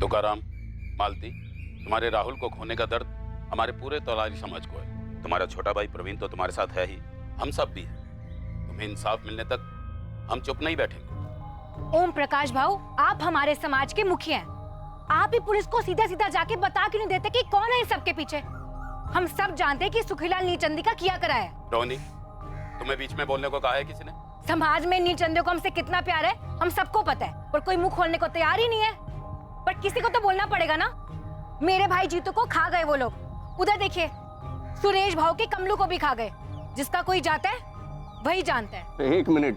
तुकाराम, मालती, तुम्हारे राहुल को खोने का दर्द हमारे पूरे तौलारी समाज को है। तुम्हारा छोटा भाई प्रवीण तो तुम्हारे साथ है ही, हम सब भी हैं। तुम्हें इंसाफ मिलने तक हम चुप नहीं बैठेंगे। ओम प्रकाश भाऊ, आप हमारे समाज के मुखिया हैं। आप ही पुलिस को सीधा सीधा जाके बता क्यों नहीं देते कि कौन है इस सबके पीछे? हम सब जानते हैं कि सुखीलाल नीलचंदी का किया करा है। रोनी, तुम्हें बीच में बोलने को कहा है किसी ने? समाज में नीलचंदी को हमसे कितना प्यार है हम सबको पता है, पर कोई मुंह खोलने को तैयार ही नहीं है। पर किसी को तो बोलना पड़ेगा ना। मेरे भाई जीतू को खा गए वो लोग। उधर देखिए, सुरेश भाऊ के कमलू को भी खा गए। जिसका कोई जाता है वही जानता है। एक मिनिट,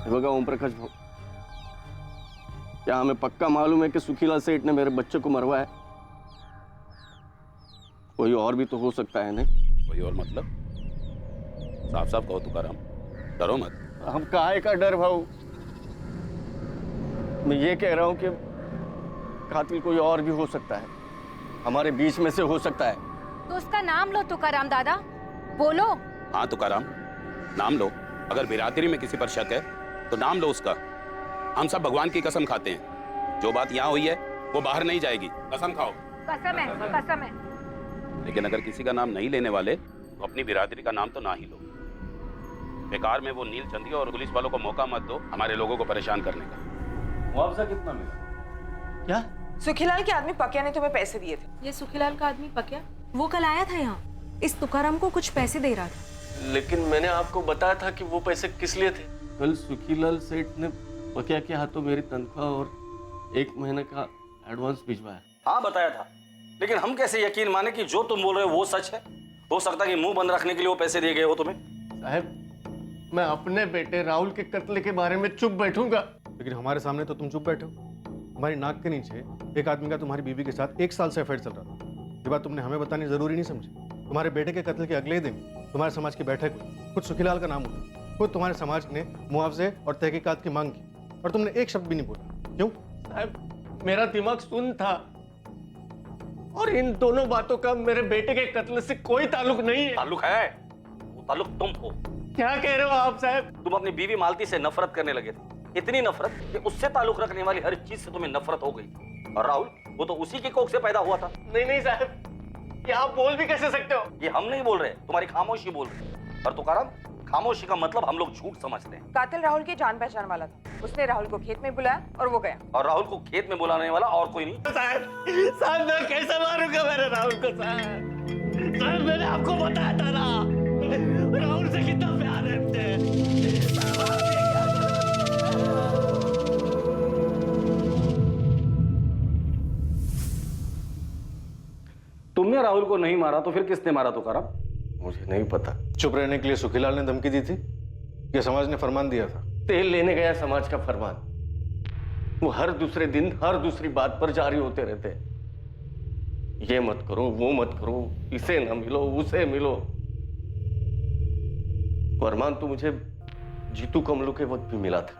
बघा ओम प्रकाश भाऊ, क्या हमें पक्का मालूम है कि सुखीलाल सेठ ने मेरे बच्चे को मरवाया? कोई और भी तो हो सकता है नहीं? कोई और मतलब? साफ साफ कहो तुकाराम, डरो मत। हम काहे का डर भाऊ? मैं ये कह रहा हूं कि कातिल कोई और भी हो सकता है, हमारे बीच में से हो सकता है। तो उसका नाम लो तुकाराम दादा, बोलो। हाँ तुकाराम, नाम लो। अगर बिरादरी में किसी पर शक है तो नाम लो उसका। हम सब भगवान की कसम खाते हैं, जो बात यहाँ हुई है वो बाहर नहीं जाएगी। कसम खाओ। कसम है, कसम है। लेकिन अगर किसी का नाम नहीं लेने वाले तो अपनी बिरादरी का नाम तो ना ही लो। बेकार में वो नीलचंदी और पुलिस वालों को मौका मत दो हमारे लोगों को परेशान करने का। मुआवजा कितना मिला? क्या? सुखीलाल के आदमी पकिया ने तुम्हें पैसे दिए थे। ये सुखीलाल का आदमी पकिया, वो कल आया था यहाँ, इस तुकाराम को कुछ पैसे दे रहा था। लेकिन मैंने आपको बताया था कि वो पैसे किस लिए थे। कल सुखीलाल सेठ ने पकिया के हाथों मेरी तनख्वाह और 1 महीने का एडवांस भिजवाया। हाँ बताया था, लेकिन हम कैसे यकीन माने कि जो तुम बोल रहे हो वो सच है? हो सकता है कि मुंह बंद रखने के लिए वो पैसे दिए गए हो तुम्हें। साहब, मैं अपने बेटे राहुल के कत्ल के बारे में चुप बैठूंगा? लेकिन हमारे सामने तो तुम चुप बैठे हो। हमारी नाक के नीचे एक आदमी का तुम्हारी बीवी के साथ 1 साल से अफेयर चल रहा था। ये बात तुमने हमें बतानी जरूरी नहीं समझी? तुम्हारे बेटे के कत्ल के अगले दिन तुम्हारे समाज की बैठक में खुद सुखीलाल का नाम उठा, खुद तुम्हारे समाज ने मुआवजे और तहकीकात की मांग की, और तुमने एक शब्द भी नहीं बोला। क्यों? साहब, मेरा दिमाग सुन था और इन दोनों बातों का मेरे बेटे के कत्ल से कोई ताल्लुक नहीं है। ताल्लुक है, वो ताल्लुक तुम हो। क्या कह रहे हो आप साहब? तुम अपनी बीवी मालती से नफरत करने लगे थे, इतनी नफरत कि उससे ताल्लुक रखने वाली हर चीज से तुम्हें नफरत हो गई। और राहुल, वो तो उसी की कोख से पैदा हुआ था। नहीं नहीं साहब, ये आप बोल भी कैसे सकते हो? ये हम नहीं बोल रहे, तुम्हारी खामोशी बोल रही है। और तुकाराम, खामोशी का मतलब हम लोग झूठ समझते हैं। कातिल राहुल की जान पहचान वाला था। उसने राहुल को खेत में बुलाया और वो गया। और राहुल को खेत में बुलाने वाला और कोई नहीं। साहब, साहब मैं कैसे मारूंगा मेरे राहुल को? साहब, साहब मैंने आपको बताया था ना, राहुल से कितना प्यार है मुझे। तुमने राहुल को नहीं मारा तो फिर किसने मारा तुकाराम? मुझे नहीं पता। चुप रहने के लिए सुखीलाल ने धमकी दी थी या समाज ने फरमान दिया था? तेल लेने गया समाज का फरमान, वो हर दूसरे दिन हर दूसरी बात पर जारी होते रहते हैं। ये मत करो, वो मत करो, इसे न मिलो, उसे मिलो। फरमान तो मुझे जीतू कमलू के वक्त भी मिला था।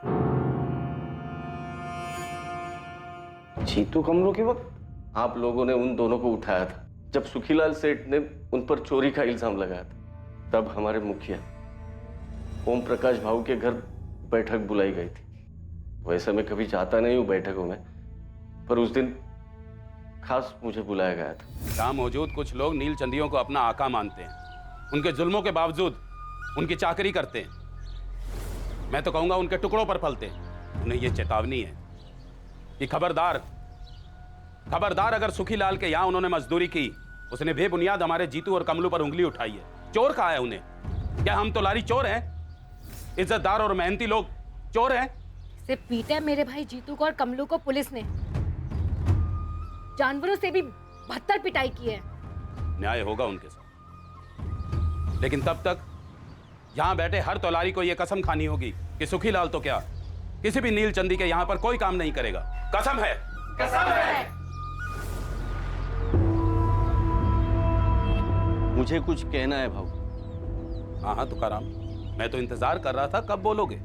जीतू कमलू के वक्त? आप लोगों ने उन दोनों को उठाया था जब सुखीलाल सेठ ने उन पर चोरी का इल्जाम लगाया था। तब हमारे मुखिया ओम प्रकाश भाऊ के घर बैठक बुलाई गई थी। वैसे मैं कभी जाता नहीं हूं बैठकों में, पर उस दिन खास मुझे बुलाया गया था। यहाँ मौजूद कुछ लोग नीलचंदियों को अपना आका मानते हैं, उनके जुल्मों के बावजूद उनकी चाकरी करते हैं। मैं तो कहूंगा उनके टुकड़ों पर पलते हैं। उन्हें यह चेतावनी है कि खबरदार, खबरदार, अगर सुखीलाल के यहाँ उन्होंने मजदूरी की, उसने बेबुनियाद हमारे जीतू और कमलू पर उंगली उठाई है। चोर कहा है उन्हें? क्या हम तोलारी चोर हैं? इज्जतदार और मेहनती लोग चोर हैं? से पीटा मेरे भाई जीतू को और कमलू को पुलिस ने। जानवरों से भी बदतर पिटाई की है। न्याय होगा उनके साथ, लेकिन तब तक यहां बैठे हर तोलारी को यह कसम खानी होगी कि सुखीलाल तो क्या, किसी भी नीलचंदी के यहां पर कोई काम नहीं करेगा। कसम है, कसम है। मुझे कुछ कहना है भाऊ। हाँ हाँ तुकाराम, मैं तो इंतजार कर रहा था कब बोलोगे,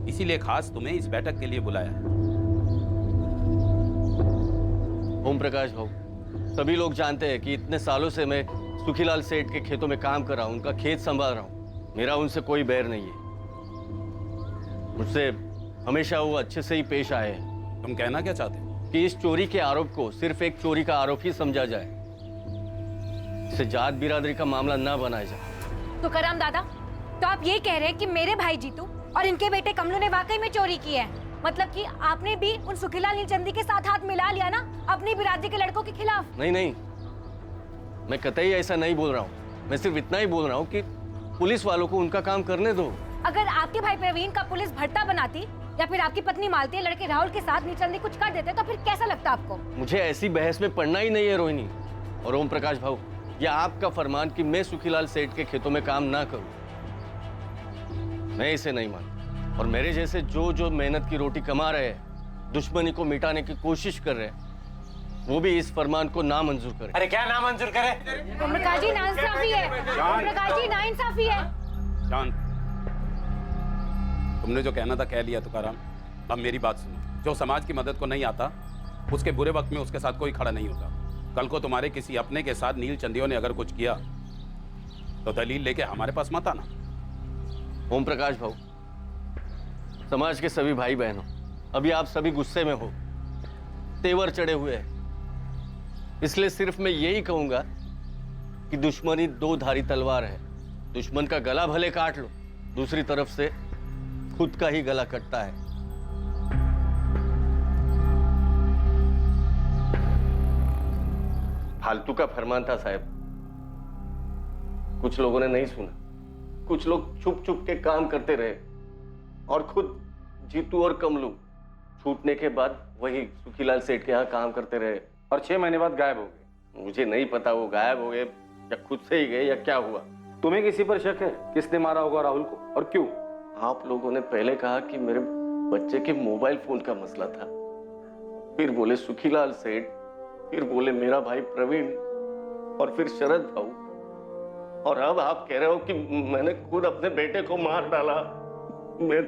इसीलिए खास तुम्हें इस बैठक के लिए बुलाया है। ओम प्रकाश भाऊ, सभी लोग जानते हैं कि इतने सालों से मैं सुखीलाल सेठ के खेतों में काम कर रहा हूं, उनका खेत संभाल रहा हूं। मेरा उनसे कोई बैर नहीं है। मुझसे हमेशा वो अच्छे से ही पेश आए हैं तुम कहना क्या चाहते हो? कि इस चोरी के आरोप को सिर्फ एक चोरी का आरोप ही समझा जाए, इसे जात बिरादरी का मामला ना बनाया जाए। तुकाराम दादा, तो आप ये कह रहे हैं कि मेरे भाई जीतू और इनके बेटे कमलू ने वाकई में चोरी की है? मतलब कि आपने भी उन सुखीलाल नीलचंदी के साथ हाथ मिला लिया ना अपनी बिरादरी के लड़कों के खिलाफ? नहीं नहीं, मैं कतई ऐसा नहीं बोल रहा हूँ। मैं सिर्फ इतना ही बोल रहा हूँ कि पुलिस वालों को उनका काम करने दो। अगर आपके भाई प्रवीण का पुलिस भट्टा बनाती या फिर आपकी पत्नी मालती लड़के राहुल के साथ नीलचंदी कुछ कर देते तो फिर कैसा लगता आपको? मुझे ऐसी बहस में पड़ना ही नहीं है रोहिणी और ओम प्रकाश भाऊ। यह आपका फरमान कि मैं सुखीलाल सेठ के खेतों में काम ना करूं, मैं इसे नहीं मानता। और मेरे जैसे जो मेहनत की रोटी कमा रहे हैं, दुश्मनी को मिटाने की कोशिश कर रहे हैं, वो भी इस फरमान को नामंजूर करें। अरे क्या नामंजूर करे? ओम प्रकाश जी नाइंसाफी है, ओम प्रकाश जी नाइंसाफी है। शांत। तुमने जो कहना था कह लिया तुकाराम। अब मेरी बात सुनो, जो समाज की मदद को नहीं आता उसके बुरे वक्त में उसके साथ कोई खड़ा नहीं होता। कल को तुम्हारे किसी अपने के साथ नीलचंदियों ने अगर कुछ किया तो दलील लेके हमारे पास मत आना। ओम प्रकाश भाऊ, समाज के सभी भाई बहनों, अभी आप सभी गुस्से में हो, तेवर चढ़े हुए हैं, इसलिए सिर्फ मैं यही कहूंगा कि दुश्मनी दो धारी तलवार है। दुश्मन का गला भले काट लो, दूसरी तरफ से खुद का ही गला कटता है। फालतू का फरमान था साहब, कुछ लोगों ने नहीं सुना। कुछ लोग छुप छुप के काम करते रहे और खुद जीतू और कमलू छूटने के बाद वही सुखीलाल सेठ के यहाँ काम करते रहे और 6 महीने बाद गायब हो गए। मुझे नहीं पता वो गायब हो गए या खुद से ही गए या क्या हुआ। तुम्हें किसी पर शक है? किसने मारा होगा राहुल को और क्यों? आप लोगों ने पहले कहा कि मेरे बच्चे के मोबाइल फोन का मसला था, फिर बोले सुखीलाल सेठ, फिर बोले मेरा भाई प्रवीण और फिर शरद भाऊ, और अब आप कह रहे हो कि मैंने खुद अपने बेटे को मार डाला। मैं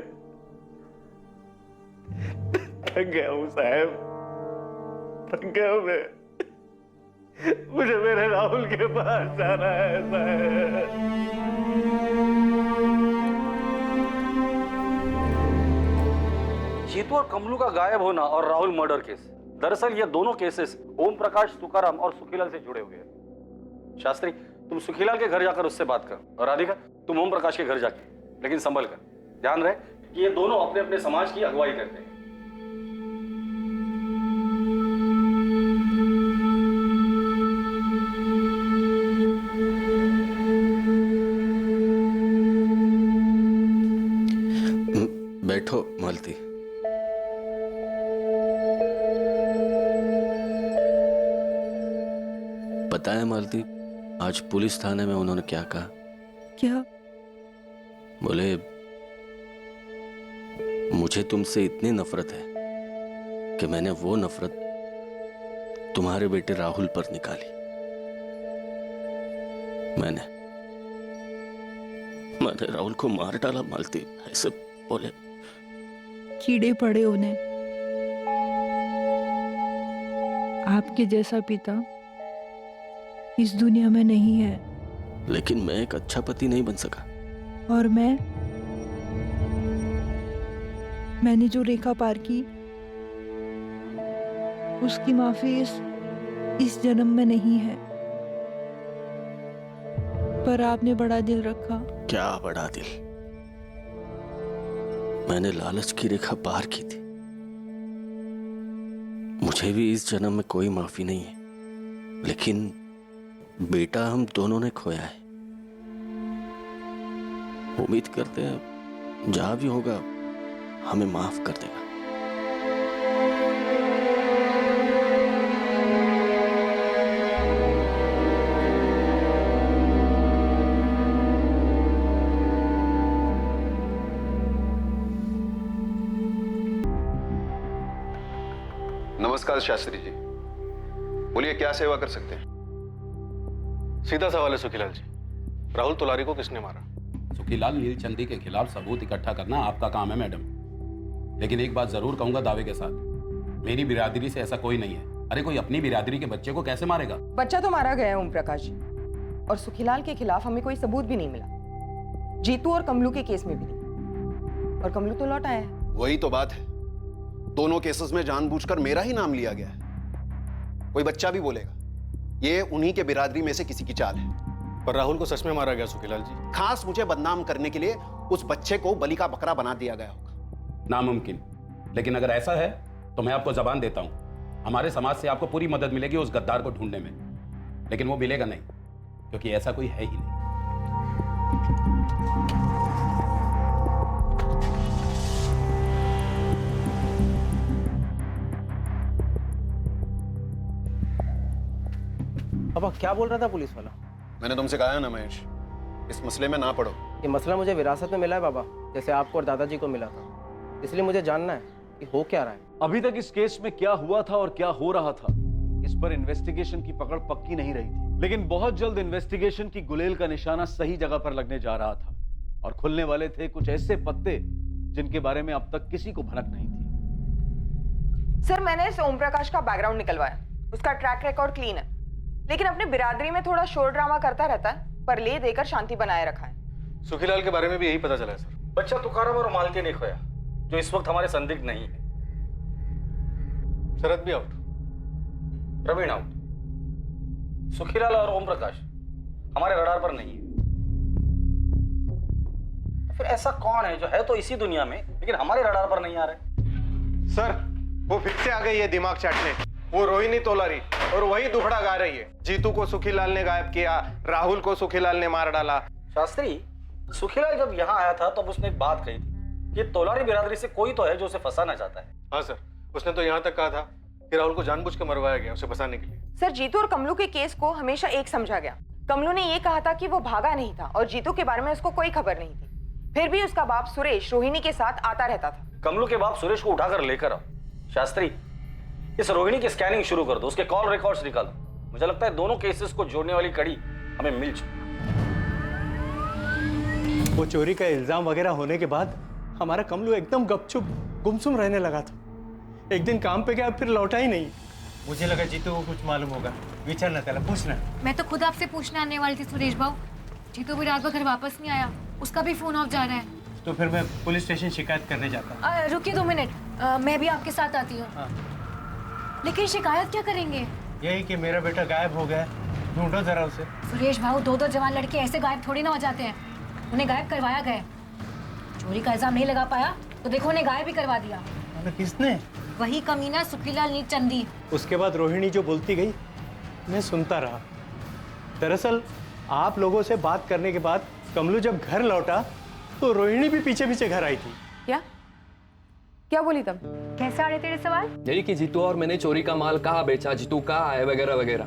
थक गया हूं साहब, थक गया हूं मैं। मुझे मेरे राहुल के पास जाना है साहब। जीतू और कमलू का गायब होना और राहुल मर्डर केस, दरअसल ये दोनों केसेस ओम प्रकाश, तुकाराम और सुखीलाल से जुड़े हुए हैं। शास्त्री, तुम सुखीलाल के घर जाकर उससे बात कर, और राधिका तुम ओम प्रकाश के घर जाके, लेकिन संभल कर। ध्यान रहे कि ये दोनों अपने अपने समाज की अगुवाई करते हैं। बैठो मालती। पता है मालती, आज पुलिस थाने में उन्होंने क्या कहा? क्या? बोले मुझे तुमसे इतनी नफरत है कि मैंने वो नफरत तुम्हारे बेटे राहुल पर निकाली। मैंने राहुल को मार डाला मालती, ऐसे बोले। कीड़े पड़े उन्हें। आपके जैसा पिता इस दुनिया में नहीं है। लेकिन मैं एक अच्छा पति नहीं बन सका। और मैंने जो रेखा पार की उसकी माफी इस जन्म में नहीं है। पर आपने बड़ा दिल रखा। क्या बड़ा दिल? मैंने लालच की रेखा पार की थी। मुझे भी इस जन्म में कोई माफी नहीं है, लेकिन बेटा हम दोनों ने खोया है। उम्मीद करते हैं जहां भी होगा हमें माफ कर देगा। नमस्कार शास्त्री जी, बोलिए क्या सेवा कर सकते हैं? सीधा सवाल है सुखीलाल जी, राहुल तुलारी को किसने मारा? सुखीलाल नीलचंदी के खिलाफ सबूत इकट्ठा करना आपका काम है मैडम, लेकिन एक बात जरूर कहूंगा दावे के साथ, मेरी बिरादरी से ऐसा कोई नहीं है। अरे कोई अपनी बिरादरी के बच्चे को कैसे मारेगा? बच्चा तो मारा गया है ओम प्रकाश जी, और सुखीलाल के खिलाफ हमें कोई सबूत भी नहीं मिला। जीतू और कमलू के केस में भी नहीं, और कमलू तो लौट आया है। वही तो बात है, दोनों केसेस में जानबूझकर मेरा ही नाम लिया गया है। कोई बच्चा भी बोलेगा ये उन्हीं के बिरादरी में से किसी की चाल है। पर राहुल को सच में मारा गया सुखीलाल जी। खास मुझे बदनाम करने के लिए उस बच्चे को बलि का बकरा बना दिया गया होगा। नामुमकिन। लेकिन अगर ऐसा है तो मैं आपको जबान देता हूं, हमारे समाज से आपको पूरी मदद मिलेगी उस गद्दार को ढूंढने में। लेकिन वो मिलेगा नहीं, क्योंकि ऐसा कोई है ही नहीं। पापा क्या बोल रहा था पुलिस वाला? मैंने तुमसे कहा है ना महेश, इस मसले में ना पड़ो। ये मसला मुझे विरासत में मिला है पापा, जैसे आपको और दादाजी को मिला था। इसलिए मुझे जानना है कि हो क्या रहा है। अभी तक इस केस में क्या हुआ था और क्या हो रहा था, इस पर इन्वेस्टिगेशन की पकड़ पक्की नहीं रही थी। लेकिन बहुत जल्द इन्वेस्टिगेशन की गुलेल का निशाना सही जगह पर लगने जा रहा था और खुलने वाले थे कुछ ऐसे पत्ते जिनके बारे में अब तक किसी को भनक नहीं थी। सर, मैंने इस ओम प्रकाश का बैकग्राउंड निकलवाया। उसका ट्रैक रिकॉर्ड क्लीन है, लेकिन अपनी बिरादरी में थोड़ा शोर ड्रामा करता रहता है, पर ले देकर शांति बनाए रखा है। सुखीलाल के बारे में भी यही पता चला है सर। बच्चा तुकाराम और मालती ने खोया, जो इस वक्त हमारे संदिग्ध नहीं है। शरद भी आउट, प्रवीण आउट, सुखीलाल और ओम प्रकाश हमारे रडार पर नहीं है। फिर ऐसा कौन है जो है तो इसी दुनिया में लेकिन हमारे रडार पर नहीं आ रहा है? सर, वो फिर से आ गई है दिमाग चाटने। वो रोहिणी तोलारी और वही दुखड़ा गा रही है। जीतू को सुखीलाल ने गायब किया, राहुल को सुखीलाल ने मार डाला। शास्त्री, सुखीलाल जब यहाँ आया था तब उसने एक बात कही थी कि तोलारी बिरादरी से कोई तो है जो उसे फंसाना चाहता है। हाँ सर, उसने तो यहाँ तक कहा था कि राहुल को जानबूझ कर मरवाया गया उसे फंसाने के लिए। सर, जीतू और कमलू के केस को हमेशा एक समझा गया। कमलू ने ये कहा था कि वो भागा नहीं था और जीतू के बारे में उसको कोई खबर नहीं थी। फिर भी उसका बाप सुरेश रोहिणी के साथ आता रहता था। कमलू के बाप सुरेश को उठाकर लेकर आओ। शास्त्री, इस रोहिणी की स्कैनिंग शुरू कर दो, उसके कॉल रिकॉर्ड्स निकाल दो। मुझे लगता है दोनों केसेस को जोड़ने वाली कड़ी हमें मिल चुकी। वो चोरी का इल्जाम वगैरह होने के बाद हमारा कमलू एकदम गपचुप गुमसुम रहने लगा था। एक दिन काम पे गया, फिर लौटा ही नहीं। मुझे लगा जीतू को कुछ मालूम होगा। विचारना त्याला, पूछना। मैं तो खुद आपसे पूछने आने वाली थी सुरेश भाऊ। जीतू भी रात भर घर वापस नहीं आया, उसका भी फोन ऑफ जा रहा है। तो फिर मैं पुलिस स्टेशन शिकायत करने जाता। रुकिए 2 मिनट, मैं भी आपके साथ आती हूँ। हाँ। लेकिन शिकायत क्या करेंगे? यही कि मेरा बेटा गायब हो गया, ढूंढो जरा उसे। सुरेश भाऊ, 2 जवान लड़के ऐसे गायब थोड़ी ना हो जाते हैं। उन्हें गायब करवाया गया। चोरी का इल्जाम नहीं लगा पाया तो देखो उन्हें गायब ही करवा दिया। किसने? वही कमीना सुखीलाल नीलचंदी। उसके बाद रोहिणी जो बोलती गई मैं सुनता रहा। दरअसल आप लोगों से बात करने के बाद कमलू जब घर लौटा तो रोहिणी भी पीछे पीछे घर आई थी। क्या बोली तब? कैसे आ रहे तेरे सवाल? यही कि जीतू और मैंने चोरी का माल कहाँ बेचा, जीतू कहाँ है, वगैरह वगैरह।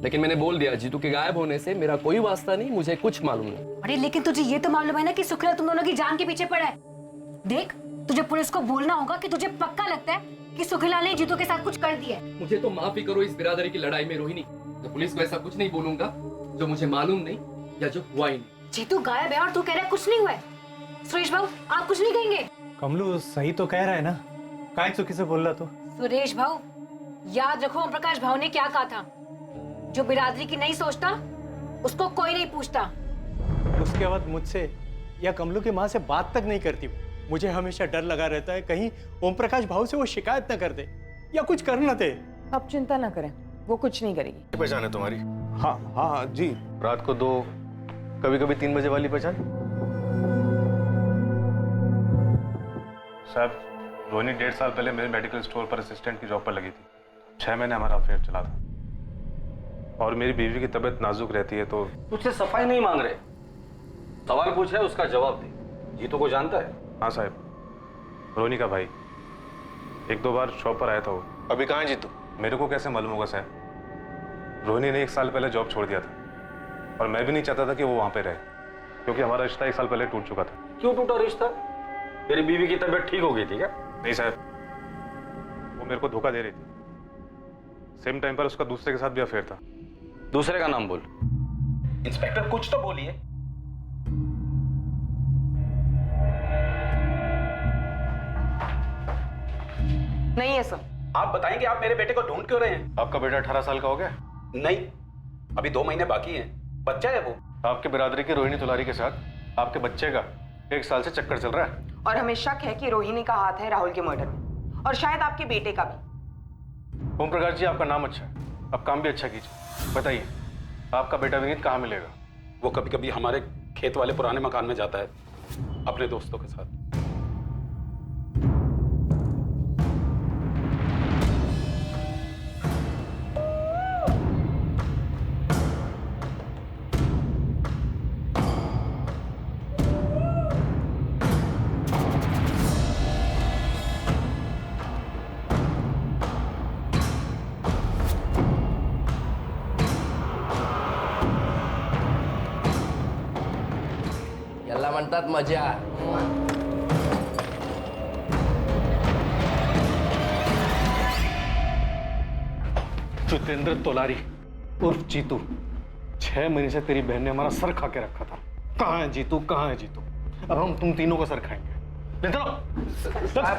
लेकिन मैंने बोल दिया जीतू के गायब होने से मेरा कोई वास्ता नहीं, मुझे कुछ मालूम नहीं। अरे लेकिन तुझे ये तो मालूम है ना कि सुखीलाल तुम दोनों की जान के पीछे पड़ा है। देख, तुझे पुलिस को बोलना होगा कि तुझे पक्का लगता है कि सुखीलाल ने जीतू के साथ कुछ कर दिया है। मुझे तो माफी करो इस बिरादरी की लड़ाई में रोहिणी, तो पुलिस को ऐसा कुछ नहीं बोलूंगा जो मुझे मालूम नहीं या जो हुआ ही नहीं। जीतू गायब है और तू कह रहा है कुछ नहीं हुआ है। सुरेश भाऊ, आप कुछ नहीं कहेंगे? कमलू सही तो कह रहा है ना, काय चुकी से बोल रहा तो। सुरेश भाऊ, याद रखो ओम प्रकाश भाऊ ने क्या कहा था, जो बिरादरी की नहीं सोचता उसको कोई नहीं पूछता। उसके बाद मुझसे या कमलू की माँ से बात तक नहीं करती। मुझे हमेशा डर लगा रहता है कहीं ओम प्रकाश भाऊ से वो शिकायत न कर दे या कुछ कर न दे। अब चिंता ना करें, वो कुछ नहीं करेगी। पहचान है तुम्हारी? हाँ हाँ जी। रात को 2, कभी कभी 3 बजे वाली पहचान? साहब, रोहिणी 1.5 साल पहले मेरे मेडिकल स्टोर पर असिस्टेंट की जॉब पर लगी थी। 6 महीने हमारा अफेयर चला था और मेरी बीवी की तबीयत नाजुक रहती है तो। तुझसे सफाई नहीं मांग रहे, सवाल पूछ रहे उसका जवाब दे। जीतू को जानता है? हाँ साहब, रोहिणी का भाई 1-2 बार शॉप पर आया था वो। अभी कहाँ है जीतू? मेरे को कैसे मालूम होगा साहब? रोहिणी ने 1 साल पहले जॉब छोड़ दिया था और मैं भी नहीं चाहता था कि वो वहाँ पे रहे, क्योंकि हमारा रिश्ता 1 साल पहले टूट चुका था। क्यों टूटा रिश्ता? तेरी बीवी की तबीयत ठीक हो गई थी क्या? नहीं साहब, वो मेरे को धोखा दे रही थी। सेम टाइम पर उसका दूसरे के साथ भी अफेयर था। दूसरे का नाम बोल। इंस्पेक्टर कुछ तो बोलिए। नहीं है सर। आप बताएंगे आप मेरे बेटे को ढूंढ क्यों रहे हैं? आपका बेटा 18 साल का हो गया? नहीं, अभी 2 महीने बाकी हैं। बच्चा है वो। आपके बिरादरी की रोहिणी तुलारी के साथ आपके बच्चे का 1 साल से चक्कर चल रहा है और हमें शक है कि रोहिणी का हाथ है राहुल के मर्डर में, और शायद आपके बेटे का भी। ओम प्रकाश जी, आपका नाम अच्छा है, आप काम भी अच्छा कीजिए। बताइए, आपका बेटा विनीत कहाँ मिलेगा? वो कभी कभी हमारे खेत वाले पुराने मकान में जाता है अपने दोस्तों के साथ। याला म्हणतात मजा। जितेंद्र तोलारी उर्फ जीतू, 6 महीने से तेरी बहन ने हमारा सर खा के रखा था। कहाँ है जीतू, कहाँ है जीतू? अब हम तुम तीनों का सर खाएंगे। ले चलो। साहब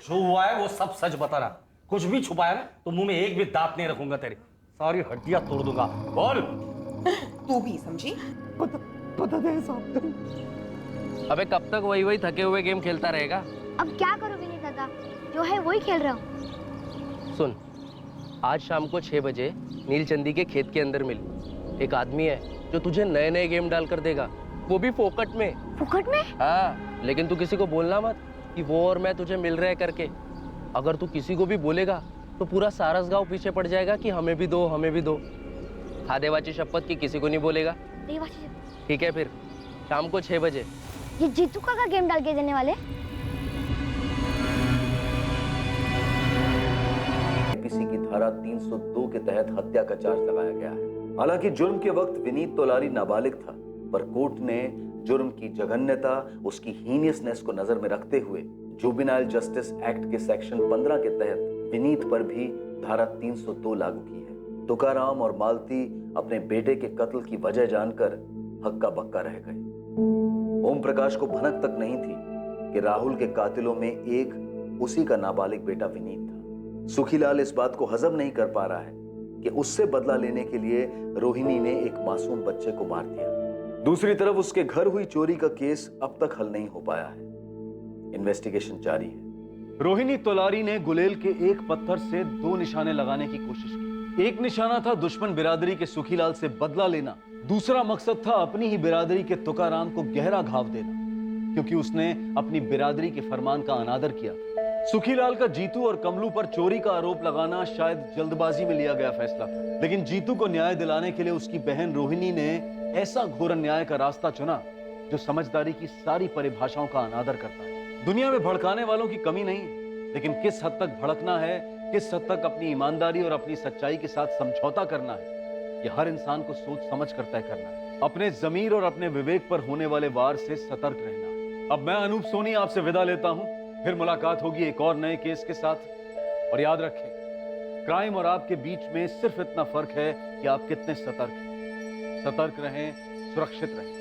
जो हुआ है वो सब सच बता रहा। कुछ भी छुपाया ना तो मुंह में एक भी दांत नहीं रखूंगा, तेरी सारी हड्डियां तोड़ दूंगा। बोल। तू भी समझी? पता दे साहब। अबे कब तक वही वही थके हुए गेम खेलता रहेगा? अब क्या करो विनीत दादा, जो है वही खेल रहा हूँ। सुन, आज शाम को 6 बजे नीलचंदी के खेत के अंदर मिल। एक आदमी है जो तुझे नए नए गेम डाल कर देगा, वो भी फोकट में। फुकट में? हाँ, लेकिन तू किसी को बोलना मत कि वो और मैं तुझे मिल रहे करके। अगर तू किसी को भी बोलेगा तो पूरा सारस गांव पीछे पड़ जाएगा कि हमें भी दो, हमें भी दो। खा देवाची शपथ की किसी को नहीं बोलेगा। ठीक है, फिर शाम को 6 बजे। ये जीतू का गेम डाल के देने वाले? आईपीसी की धारा 302 के तहत हत्या का चार्ज लगाया गया है। हालांकि जुर्म के वक्त विनीत तोलारी नाबालिग था, पर कोर्ट ने जुर्म की जघन्यता, उसकी हीनियसनेस को नजर में रखते हुए जुवेनाइल जस्टिस एक्ट के सेक्शन 15 के तहत विनीत पर भी धारा 302 लागू की है। तुकाराम और मालती अपने बेटे के कत्ल की वजह जानकर हक्का बक्का रह गए। ओम प्रकाश को भनक तक नहीं थी कि राहुल के कातिलों में एक उसी का नाबालिग बेटा विनीत था। सुखीलाल इस बात को हजम नहीं कर पा रहा है कि उससे बदला लेने के लिए रोहिणी ने एक मासूम बच्चे को मार दिया। दूसरी तरफ उसके घर हुई चोरी का केस अब तक हल नहीं हो पाया है। इन्वेस्टिगेशन जारी है। रोहिणी तोलारी ने गुलेल के एक पत्थर से 2 निशाने लगाने की कोशिश की। एक निशाना था दुश्मन बिरादरी के सुखीलाल से बदला लेना, दूसरा मकसद था अपनी ही बिरादरी के तुकाराम को गहरा घाव देना, क्योंकि उसने अपनी बिरादरी के फरमान का अनादर किया था। सुखीलाल का जीतू और कमलू पर चोरी का आरोप लगाना शायद जल्दबाजी में लिया गया फैसला था, लेकिन जीतू को न्याय दिलाने के लिए उसकी बहन रोहिणी ने ऐसा घोर अन्याय का रास्ता चुना जो समझदारी की सारी परिभाषाओं का अनादर करता है। दुनिया में भड़काने वालों की कमी नहीं है, लेकिन किस हद तक भड़कना है, किस हद तक अपनी ईमानदारी और अपनी सच्चाई के साथ समझौता करना है, यह हर इंसान को सोच समझ कर तय करना है। अपने जमीर और अपने विवेक पर होने वाले वार से सतर्क रहना। अब मैं अनूप सोनी आपसे विदा लेता हूं, फिर मुलाकात होगी एक और नए केस के साथ। और याद रखें, क्राइम और आपके बीच में सिर्फ इतना फर्क है कि आप कितने सतर्क हैं। सतर्क रहें, सुरक्षित रहें।